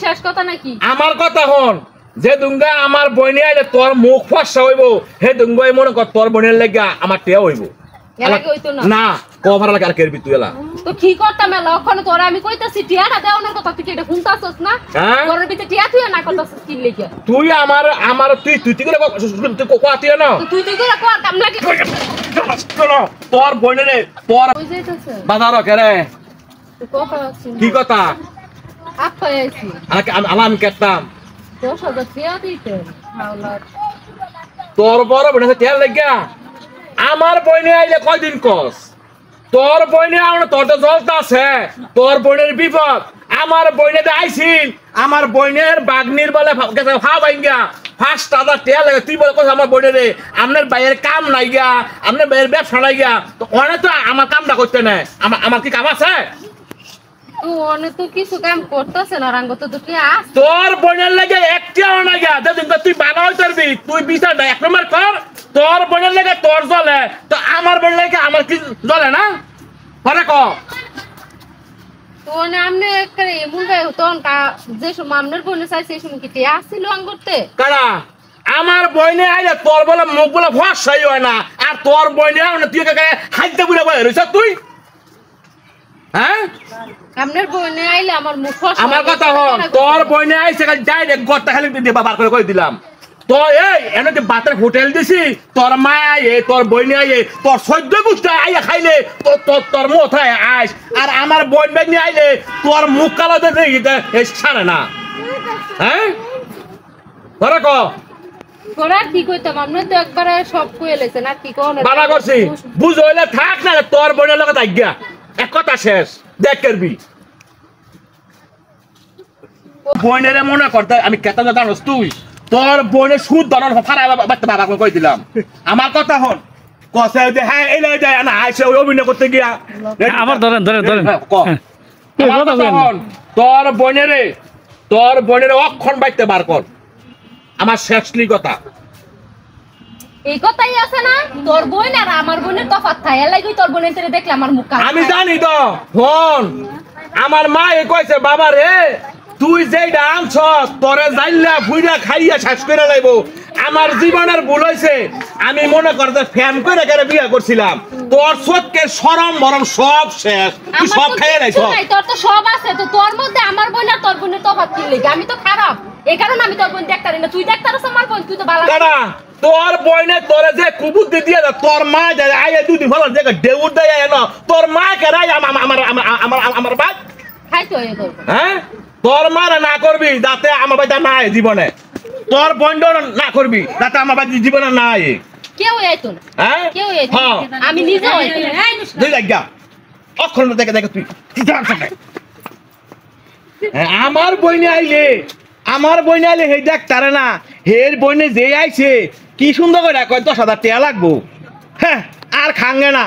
শেষ কথা নাকি আমার কথা হন যে দুঙ্গা আমার বইনে আইলে তোর মুখ ফসা হইব হে দুঙ্গাই মনে কর তোর বইনের লাগা আমার টিয়া হইব না কভার লাগে আর কেরবি তুই এলা তো কি করতাম এলা ওখানে তোরা আমি কইতাছি টিয়াটা দেওয়ানোর কথা তুই এটা শুনতাছস না তোর ভিতরে টিয়া তুই না করতাছস কি লাগা তুই আমার তুই করে তুই কোয়া তুই না তুই করে কোয়া কাম লাগি তোর বইনে তোর কই যাইতাছে বাজার কেরে কি কথা আপা আইছি আলাম কেতাম 10,000 টিয়া দিতে হাওলার তোর বড় বইনে টিয়া লাগা আমার বইনে আইলে কয়দিন কস তোর বইনে আউন তোর তো জলতা আছে তোর বইনের বিপদ আমার বইনে আইছিল আমার বইনের বাগনির বলে ফা বাইঙ্গা 5,000 টাকা লাগে তুই বলে কস আমার বইনে রে আপনার বাইয়ের কাম নাই গিয়া আপনার বাইয়ের ব্যবসা নাই গিয়া তো অনেক তো আমার কামটা করতে নাই আমার কি কাম আছে তুই অনেক তো কিছু কাম করতেছ না রাঙ্গ তো তুই আস তোর বইনের লাগে একটাও না গিয়া যেদিন তুই বানাও করবি তুই বিচার না 1 নম্বর কর তোর বইনের লাগে তোর জ্বলে তো আমার বইনের লাগে আমার কি জ্বলে না পরে ক তোনে আমনে করে এমন ভাই তখন যে সময় আমনের বনে চাইছে এই সময় কি টিয়া আসছিল আঙ্গুরতে কারা আমার বইনে আইলে তোর বলে মুখ বলে ফসাই হয় না আর তোর বইনে আও না তুই হাইতে বুড়া বই রইছ তুই হ্যাঁ আমনের বনে আইলে আমার মুখ আমার কথা হন তোর বইনে আইছে ডাইরেক্ট গড়টা খালি দিয়ে বাবার করে কই দিলাম তো এই এনে যে বাতের হোটেল দিছি তোর মা আইয়ে তোর বইনে আইয়ে তোর 14 গুষ্টা আইয়া খাইলে তোর মাথায় আইস আর আমার বইন বেগনি আইলে তোর মুখ কালো দেখে এই ছাড়ে না হ্যাঁ ধরে ক তোরা কি কইতাম আমরা তো একবারে সব কই এলেছেন আর কি কোন বাবা করছি বুঝ হইলে থাক না তোর বইনের লগে আজ্ঞা এক কথা শেষ দেখ করবি বইনের মনে করতে আমি কেতা জানোস তুই তোর বইনের সুদ দরন ফারা বাবা কই দিলাম আমার কথা হন কসে যে হ্যাঁ এই লই যায় না আইছে ওই অভিনয় করতে গিয়া আবার ধরেন ক আমার কথা হন তোর বইনের অক্ষণ বাইতে বার কর আমার শেষলি কথা এই কথাই আছে না তোর বোন আর আমার বোনের তফাৎ থাকে লাগি তোর বোনের তেরে দেখলে আমার মুখ কালো আমি জানি তো ফোন আমার মা এ কইছে বাবা রে তুই যেইটা আনছস তোরে জাইল্লা ফুইরা খাইয়া শেষ করে লাইবো আমার জীবনের ভুল হইছে আমি মনে করতে ফ্যান করে করে বিয়ে করছিলাম তোর সত্যকে শরম মরম সব শেষ তুই সব খাইয়া লাইছ তোর তো সব আছে তো তোর মধ্যে আমার বোন আর তোর বোনের তফাৎ কি লাগি আমি তো খারাপ এই কারণে আমি তোর বোন দেখতারি না তুই দেখতারস আমার বোন তুই তো ভালো দাদা তোর বইনে তোরে যে কুবুদ্ধি দিয়ে তোর মা যায় আইয়া দুই দিন হলো যে দেউর দেয় না তোর মা কে রাই আমার বাদ খাইতো এই তোর হ্যাঁ তোর মা না করবি যাতে আমার বাড়িতে না আয় জীবনে তোর বন্ধ না করবি যাতে আমার বাড়িতে জীবনে না আয় কেউ আইতো না হ্যাঁ কেউ আইতো আমি নিজে আইতো তুই দেখা অক্ষর দেখে দেখে তুই আমার বইনে আইলে হে দেখ তারে না হের বইনে যে আইছে কি সুন্দর করে কয় 10,000 টাকা লাগবো হ্যাঁ আর খাঙ্গে না